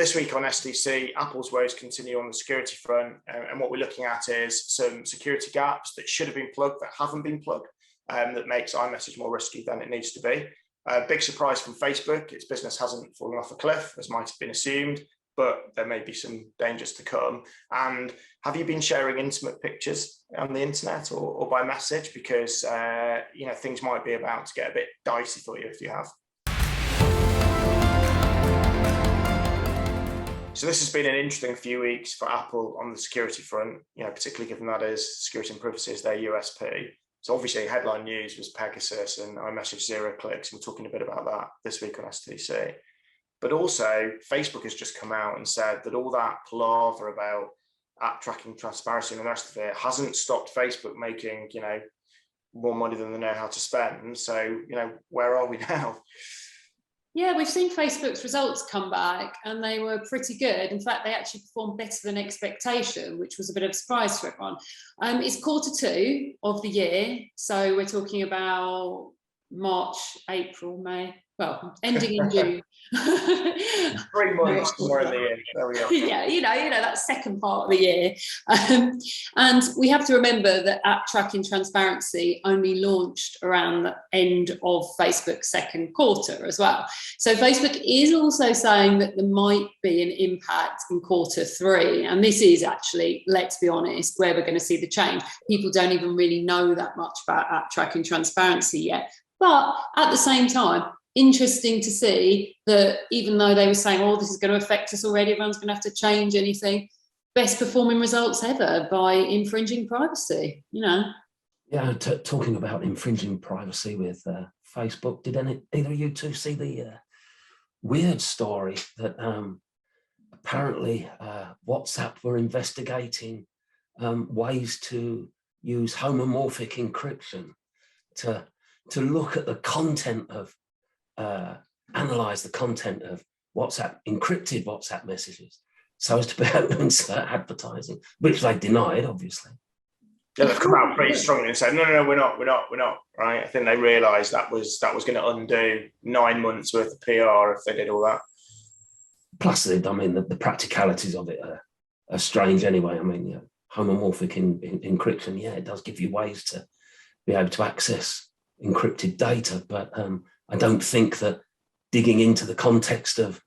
this week on SDC, Apple's woes continue on the security front, and what we're looking at is some security gaps that should have been plugged that haven't been plugged, that makes iMessage more risky than it needs to be. Big surprise from Facebook, its business hasn't fallen off a cliff, as might have been assumed, but there may be some dangers to come. And have you been sharing intimate pictures on the internet or by message? Because things might be about to get a bit dicey for you if you have. So this has been an interesting few weeks for Apple on the security front, particularly given that security and privacy is their USP. So obviously headline news was Pegasus and iMessage zero clicks. We're talking a bit about that this week on SDC. But also Facebook has just come out and said that all that palaver about app tracking transparency and the rest of it hasn't stopped Facebook making, more money than they know how to spend. So, where are we now? Yeah, we've seen Facebook's results come back and they were pretty good. In fact, they actually performed better than expectation, which was a bit of a surprise for everyone. It's Q2 of the year. So we're talking about March, April, May, ending in June. 3 months more in the year. There we go. Yeah, that second part of the year. And we have to remember that app tracking transparency only launched around the end of Facebook's second quarter as well. So Facebook is also saying that there might be an impact in Q3. And this is actually, let's be honest, where we're going to see the change. People don't even really know that much about app tracking transparency yet. But at the same time, interesting to see that even though they were saying, this is going to affect us already, everyone's going to have to change anything, best performing results ever by infringing privacy, Yeah, talking about infringing privacy with Facebook, did either of you two see the weird story that apparently WhatsApp were investigating ways to use homomorphic encryption to look at the content of analyze the content of encrypted WhatsApp messages so as to be able to insert advertising, which they denied, obviously. Yeah, they've come out pretty strongly and said, no, we're not, right? I think they realised that was going to undo 9 months worth of PR if they did all that. Plus, the practicalities of it are strange anyway. Homomorphic encryption, it does give you ways to be able to access encrypted data, but I don't think that digging into the context of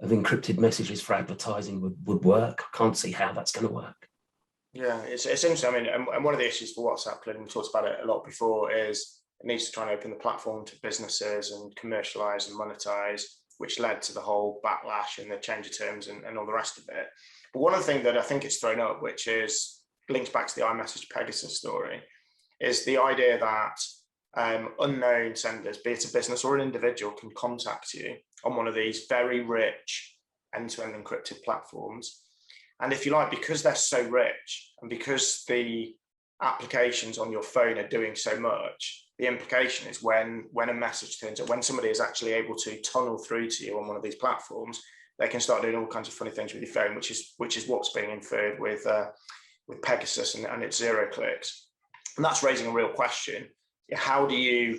encrypted messages for advertising would work. I can't see how that's going to work. Yeah, it's interesting. And one of the issues for WhatsApp, and we talked about it a lot before, is it needs to try and open the platform to businesses and commercialize and monetize, which led to the whole backlash and the change of terms and all the rest of it. But one of the things that I think it's thrown up, which links back to the iMessage Pegasus story, is the idea that unknown senders, be it a business or an individual, can contact you on one of these very rich end-to-end encrypted platforms. And if you like, because they're so rich and because the applications on your phone are doing so much, the implication is when a message turns up, when somebody is actually able to tunnel through to you on one of these platforms, they can start doing all kinds of funny things with your phone, which is what's being inferred with Pegasus and its zero clicks. And that's raising a real question. How do you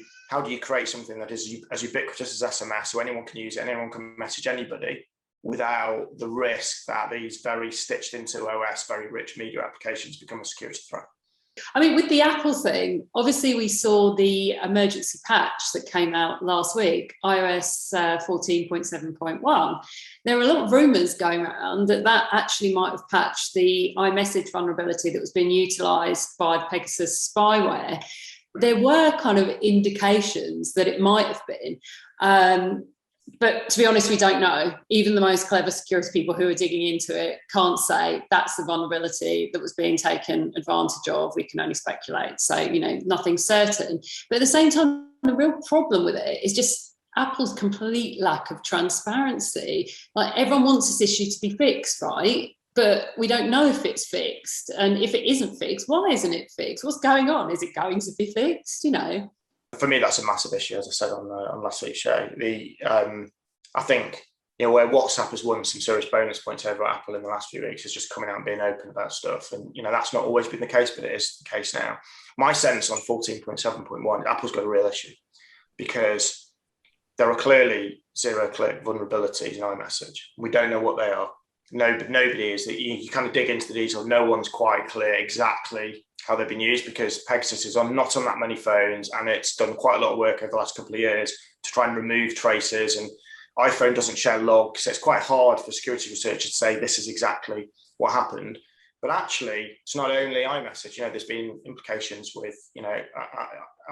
create something that is as ubiquitous as SMS, so anyone can use it, anyone can message anybody, without the risk that these very stitched into OS, very rich media applications become a security threat? With the Apple thing, obviously we saw the emergency patch that came out last week, iOS 14.7.1. There were a lot of rumours going around that actually might have patched the iMessage vulnerability that was being utilised by Pegasus spyware. There were kind of indications that it might have been, but to be honest, we don't know. Even the most clever security people who are digging into it can't say that's the vulnerability that was being taken advantage of. We can only speculate. So, nothing's certain. But at the same time, the real problem with it is just Apple's complete lack of transparency. Like, everyone wants this issue to be fixed, right? But we don't know if it's fixed. And if it isn't fixed, why isn't it fixed? What's going on? Is it going to be fixed? For me, that's a massive issue, as I said on last week's show. I think where WhatsApp has won some serious bonus points over Apple in the last few weeks is just coming out and being open about stuff. And that's not always been the case, but it is the case now. My sense on 14.7.1, Apple's got a real issue because there are clearly zero-click vulnerabilities in iMessage. We don't know what they are. Nobody is. You kind of dig into the detail. No one's quite clear exactly how they've been used, because Pegasus is not on that many phones, and it's done quite a lot of work over the last couple of years to try and remove traces. And iPhone doesn't share logs, so it's quite hard for security researchers to say this is exactly what happened. But actually, it's not only iMessage. There's been implications with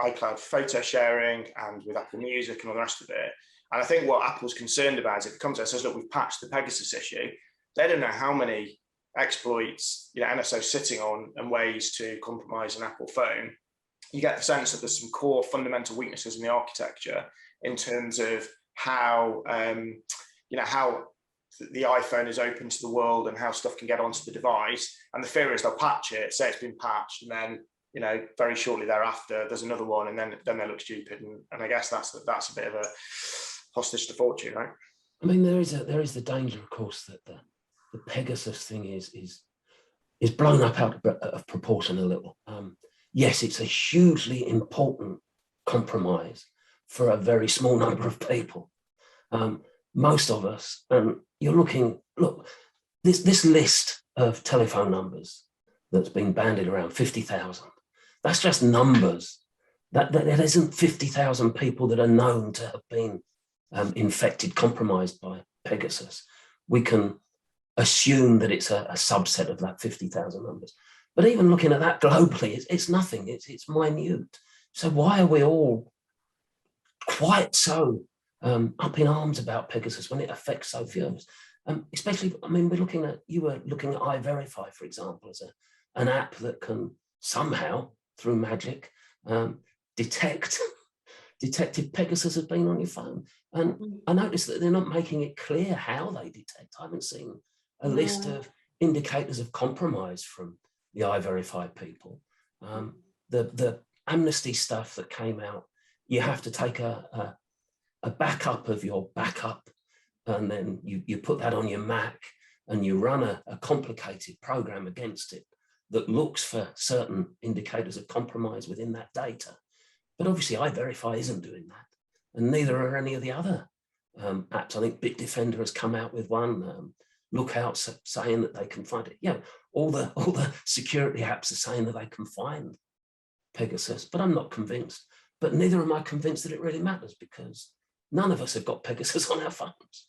iCloud photo sharing and with Apple Music and all the rest of it. And I think what Apple's concerned about is if it comes out and says, look, we've patched the Pegasus issue, they don't know how many exploits NSO's sitting on and ways to compromise an Apple phone. You get the sense that there's some core fundamental weaknesses in the architecture in terms of how how the iPhone is open to the world and how stuff can get onto the device. And the fear is they'll patch it, say it's been patched, and then very shortly thereafter there's another one, and then they look stupid. And I guess that's a bit of a hostage to fortune, right? I mean, there is the danger, of course, that the Pegasus thing is blown up out of proportion a little. Yes, it's a hugely important compromise for a very small number of people. Most of us, you're looking, look, this list of telephone numbers that's been bandied around, 50,000, that's just numbers. That isn't 50,000 people that are known to have been infected, compromised by Pegasus. We can assume that it's a subset of that 50,000 numbers. But even looking at that globally, it's nothing, it's minute. So why are we all quite so up in arms about Pegasus when it affects so few of us? Especially, I mean, you were looking at iVerify, for example, as an app that can somehow, through magic, detect if Pegasus has been on your phone. And I noticed that they're not making it clear how they detect. I haven't seen a list of indicators of compromise from the iVerify people. The amnesty stuff that came out, you have to take a backup of your backup, and then you put that on your Mac, and you run a complicated program against it that looks for certain indicators of compromise within that data. But obviously iVerify isn't doing that, and neither are any of the other apps. I think Bitdefender has come out with one, Lookout saying that they can find it. Yeah, all the security apps are saying that they can find Pegasus, but I'm not convinced. But neither am I convinced that it really matters, because none of us have got Pegasus on our phones.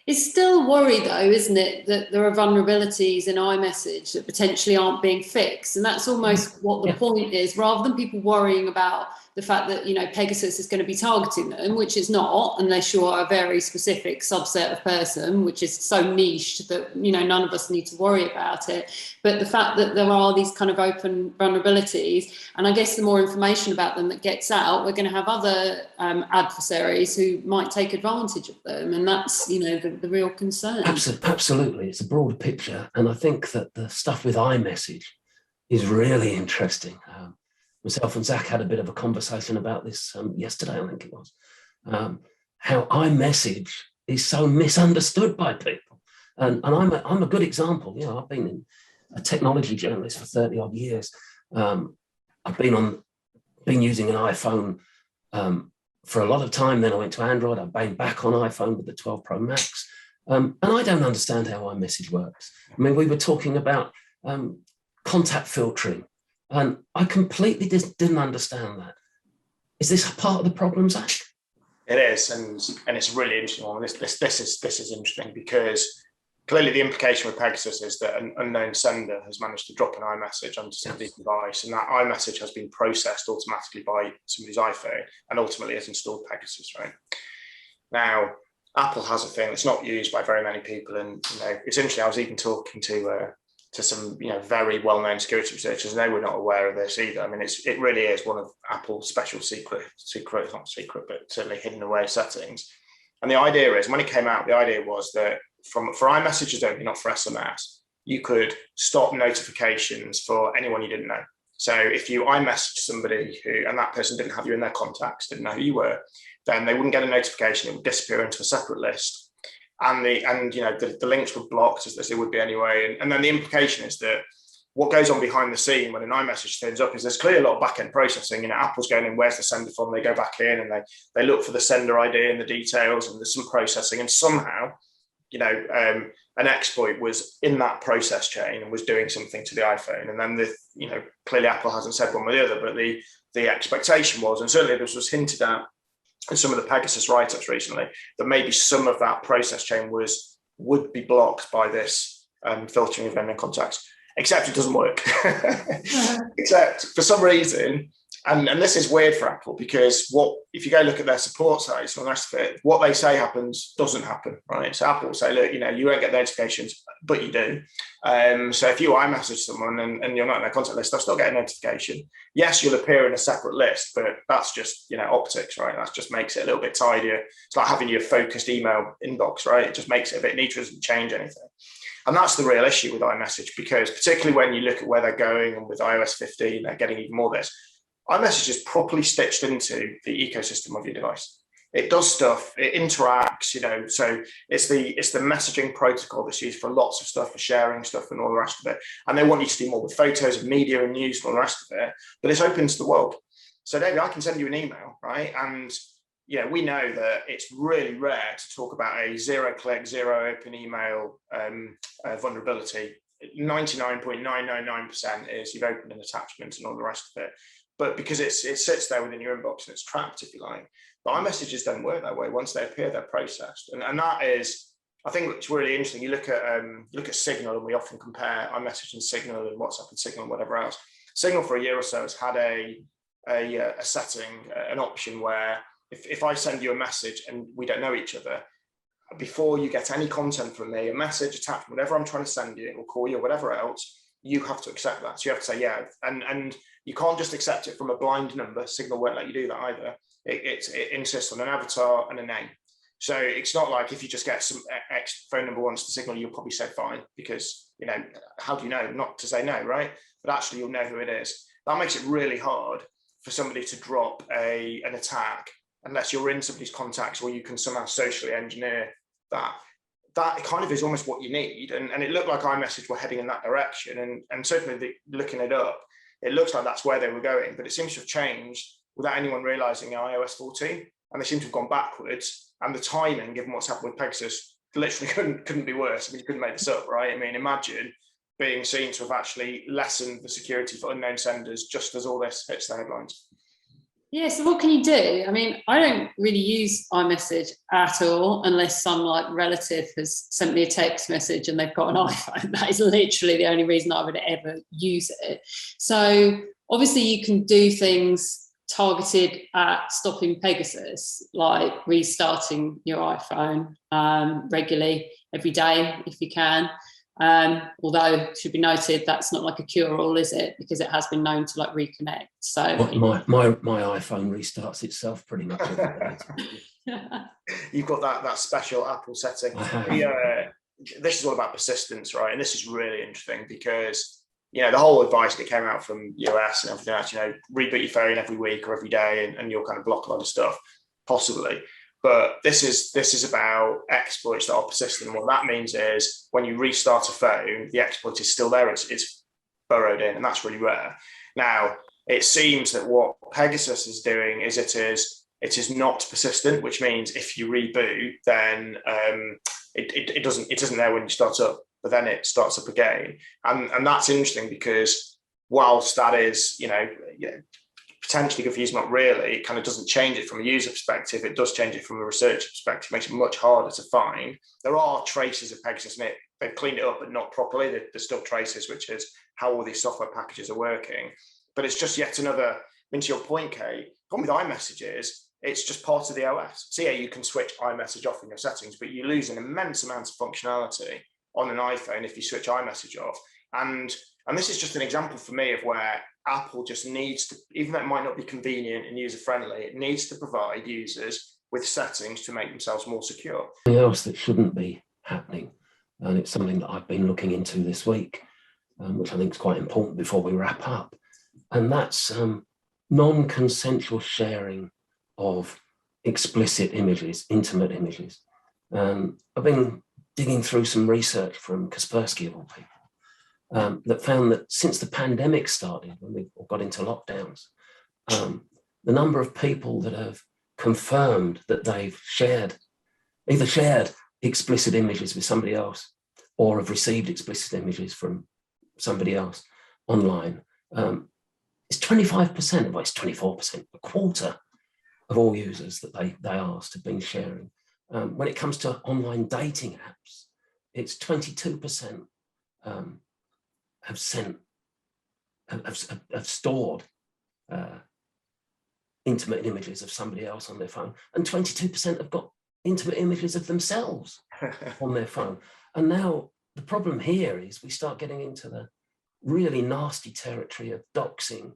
It's still a worry, though, isn't it, that there are vulnerabilities in iMessage that potentially aren't being fixed, and that's almost what the point is. Rather than people worrying about the fact that Pegasus is going to be targeting them, which it's not, unless you're a very specific subset of person, which is so niche that none of us need to worry about it. But the fact that there are these kind of open vulnerabilities, and I guess the more information about them that gets out, we're going to have other adversaries who might take advantage of them, and that's the real concern. Absolutely, it's a broader picture, and I think that the stuff with iMessage is really interesting. Myself and Zach had a bit of a conversation about this yesterday, I think it was, how iMessage is so misunderstood by people. And I'm a good example. I've been a technology journalist for 30 odd years. I've been using an iPhone for a lot of time. Then I went to Android. I've been back on iPhone with the 12 Pro Max. And I don't understand how iMessage works. I mean, we were talking about contact filtering, and I completely didn't understand that. Is this part of the problem, Zach? It is, and it's a really interesting one. This is interesting because clearly the implication with Pegasus is that an unknown sender has managed to drop an iMessage onto somebody's device, and that iMessage has been processed automatically by somebody's iPhone and ultimately has installed Pegasus, right? Now, Apple has a thing that's not used by very many people, and it's interesting. I was even talking to some very well-known security researchers, and they were not aware of this either. I mean, it really is one of Apple's special secret, not secret, but certainly hidden away settings. And the idea is, when it came out, the idea was that for iMessages only, not for SMS, you could stop notifications for anyone you didn't know. So if you iMessaged somebody and that person didn't have you in their contacts, didn't know who you were, then they wouldn't get a notification. It would disappear into a separate list. And the links were blocked, as they would be anyway. And then the implication is that what goes on behind the scene when an iMessage turns up is there's clearly a lot of back-end processing. Apple's going in, where's the sender from? They go back in and they look for the sender ID and the details, and there's some processing, and somehow, an exploit was in that process chain and was doing something to the iPhone. And then clearly Apple hasn't said one way or the other, but the expectation was, and certainly this was hinted at in some of the Pegasus write-ups recently, that maybe some of that process chain would be blocked by this filtering of vendor contacts. Except it doesn't work. Except for some reason, and this is weird for Apple, because if you go look at their support sites and the rest of it, what they say happens doesn't happen, right? So Apple will say, look, you won't get notifications, but you do. So if you iMessage someone and you're not in their contact list, they'll still get a notification. Yes, you'll appear in a separate list, but that's just, optics, right? That just makes it a little bit tidier. It's like having your focused email inbox, right? It just makes it a bit neater, doesn't change anything. And that's the real issue with iMessage, because particularly when you look at where they're going, and with iOS 15, they're getting even more of this. iMessage is properly stitched into the ecosystem of your device. It does stuff, it interacts, so it's the messaging protocol that's used for lots of stuff, for sharing stuff and all the rest of it. And they want you to do more with photos and media and news and all the rest of it, but it's open to the world. So David, I can send you an email, right? And we know that it's really rare to talk about a zero-click, zero-open email vulnerability. 99.999% is you've opened an attachment and all the rest of it. But because it sits there within your inbox and it's trapped, if you like. But iMessages don't work that way. Once they appear, they're processed. And that is, I think it's really interesting. You look at Signal, and we often compare iMessage and Signal and WhatsApp and Signal and whatever else. Signal for a year or so has had a setting, an option where if I send you a message and we don't know each other, before you get any content from me, a message, attachment, whatever I'm trying to send you, or call you, or whatever else, you have to accept that. So you have to say, yeah, and you can't just accept it from a blind number. Signal won't let you do that either. It insists on an avatar and a name. So it's not like if you just get some X phone number once to Signal, you'll probably say fine, because, how do you know not to say no, right? But actually you'll know who it is. That makes it really hard for somebody to drop an attack unless you're in somebody's contacts, or you can somehow socially engineer that. That kind of is almost what you need. And it looked like iMessage were heading in that direction. And certainly looking it up, it looks like that's where they were going, but it seems to have changed without anyone realizing iOS 14. And they seem to have gone backwards. And the timing, given what's happened with Pegasus, literally couldn't be worse. I mean, you couldn't make this up, right? I mean, imagine being seen to have actually lessened the security for unknown senders just as all this hits the headlines. Yeah, so what can you do? I mean, I don't really use iMessage at all unless some relative has sent me a text message and they've got an iPhone. That is literally the only reason I would ever use it. So obviously you can do things targeted at stopping Pegasus, like restarting your iPhone regularly every day if you can. Although it should be noted that's not like a cure-all, is it? Because it has been known to reconnect. So my iPhone restarts itself pretty much every day. You've got that special Apple setting. This is all about persistence, right? And this is really interesting because the whole advice that came out from US and everything else, reboot your phone every week or every day, and you'll kind of block a lot of stuff, possibly. But this is about exploits that are persistent. And what that means is when you restart a phone, the exploit is still there. It's burrowed in, and that's really rare. Now, it seems that what Pegasus is doing is it is not persistent, which means if you reboot, then it isn't there when you start up, but then it starts up again. And that's interesting because whilst that is, potentially confused, not really, it kind of doesn't change it from a user perspective. It does change it from a researcher perspective. It makes it much harder to find. There are traces of Pegasus in it. They've cleaned it up, but not properly. There's still traces, which is how all these software packages are working. But it's just yet another, to your point, Kate, the problem with iMessage is it's just part of the OS. So yeah, you can switch iMessage off in your settings, but you lose an immense amount of functionality on an iPhone if you switch iMessage off. And this is just an example for me of where Apple just needs to, even though it might not be convenient and user-friendly, it needs to provide users with settings to make themselves more secure. Something else that shouldn't be happening, and it's something that I've been looking into this week, which I think is quite important before we wrap up, and that's non-consensual sharing of explicit images, intimate images. I've been digging through some research from Kaspersky, of all people, that found that since the pandemic started, when we got into lockdowns, the number of people that have confirmed that they've either shared explicit images with somebody else or have received explicit images from somebody else online is 25%, well, it's 24%, a quarter of all users that they asked have been sharing. When it comes to online dating apps, it's 22% have stored intimate images of somebody else on their phone, and 22% have got intimate images of themselves on their phone. And now the problem here is we start getting into the really nasty territory of doxing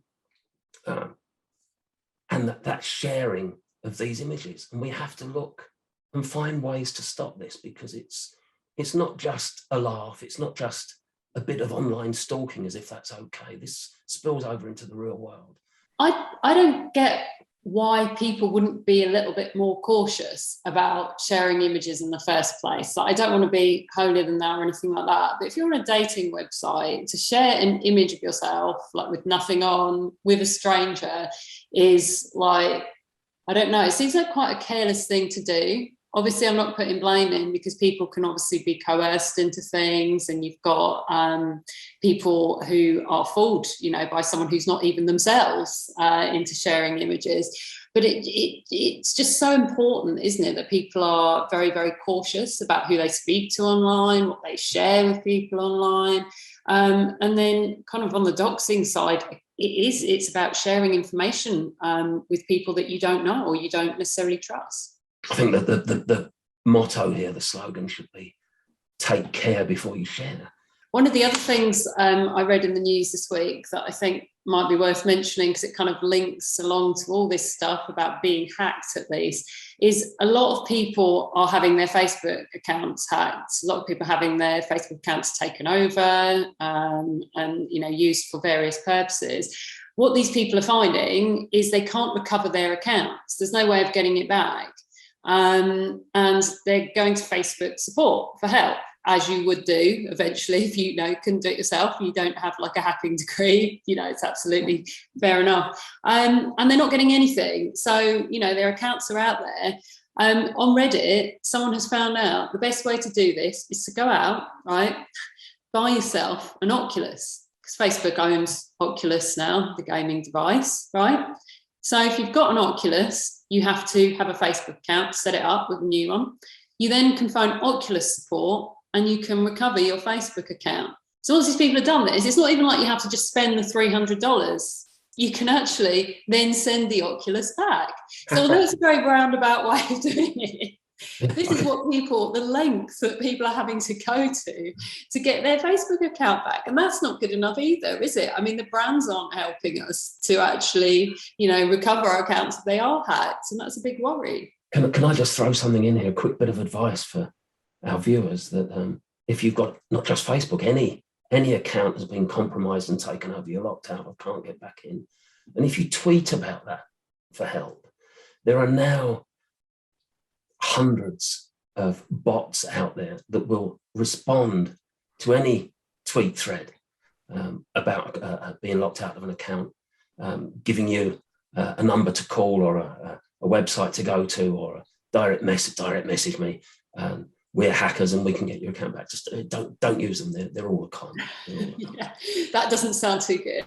and that sharing of these images. And we have to look and find ways to stop this, because it's not just a laugh, it's not just a bit of online stalking as if that's okay. This spills over into the real world. I don't get why people wouldn't be a little bit more cautious about sharing images in the first place. Like, I don't want to be holier than thou or anything like that, but if you're on a dating website, to share an image of yourself, like with nothing on, with a stranger, is like, I don't know, it seems like quite a careless thing to do. Obviously, I'm not putting blame in, because people can obviously be coerced into things, and you've got people who are fooled, by someone who's not even themselves into sharing images. But it's just so important, isn't it, that people are very, very cautious about who they speak to online, what they share with people online. And then kind of on the doxing side, it's about sharing information with people that you don't know or you don't necessarily trust. I think that the motto here, the slogan, should be take care before you share. One of the other things I read in the news this week that I think might be worth mentioning, because it kind of links along to all this stuff about being hacked, at least, is a lot of people are having their Facebook accounts hacked. A lot of people are having their Facebook accounts taken over and used for various purposes. What these people are finding is they can't recover their accounts. There's no way of getting it back. And they're going to Facebook support for help, as you would do eventually if you couldn't do it yourself. You don't have like a hacking degree, it's absolutely fair enough. And they're not getting anything. So, their accounts are out there. On Reddit, someone has found out the best way to do this is to go out, right, buy yourself an Oculus, because Facebook owns Oculus now, the gaming device, right? So if you've got an Oculus, you have to have a Facebook account, set it up with a new one. You then can phone Oculus support and you can recover your Facebook account. So once these people have done this, it's not even like you have to just spend the $300. You can actually then send the Oculus back. So although it's a very roundabout way of doing it, this is the lengths that people are having to go to get their Facebook account back. And that's not good enough either, is it? I mean, the brands aren't helping us to actually, recover our accounts if they are hacked. And that's a big worry. Can I just throw something in here, a quick bit of advice for our viewers, that if you've got not just Facebook, any account has been compromised and taken over, you're locked out or can't get back in. And if you tweet about that for help, there are now hundreds of bots out there that will respond to any tweet thread about being locked out of an account, giving you a number to call or a website to go to, or a direct message me. We're hackers and we can get your account back. Just don't use them. They're all a con. Yeah, that doesn't sound too good.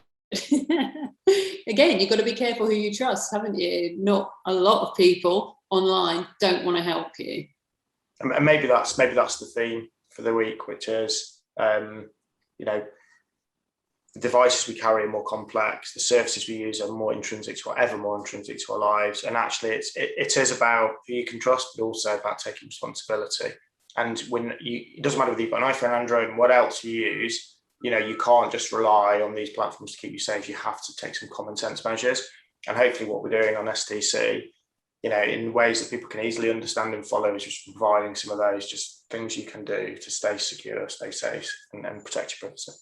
Again, you've got to be careful who you trust, haven't you? Not a lot of people online don't want to help you. And maybe that's the theme for the week, which is the devices we carry are more complex, the services we use are more intrinsic to our lives, and actually it is about who you can trust, but also about taking responsibility. And it doesn't matter whether you've got an iPhone, Android, and what else you use, you can't just rely on these platforms to keep you safe. You have to take some common sense measures. And hopefully what we're doing on SDC, in ways that people can easily understand and follow, is just providing some of those just things you can do to stay secure, stay safe, and protect your privacy.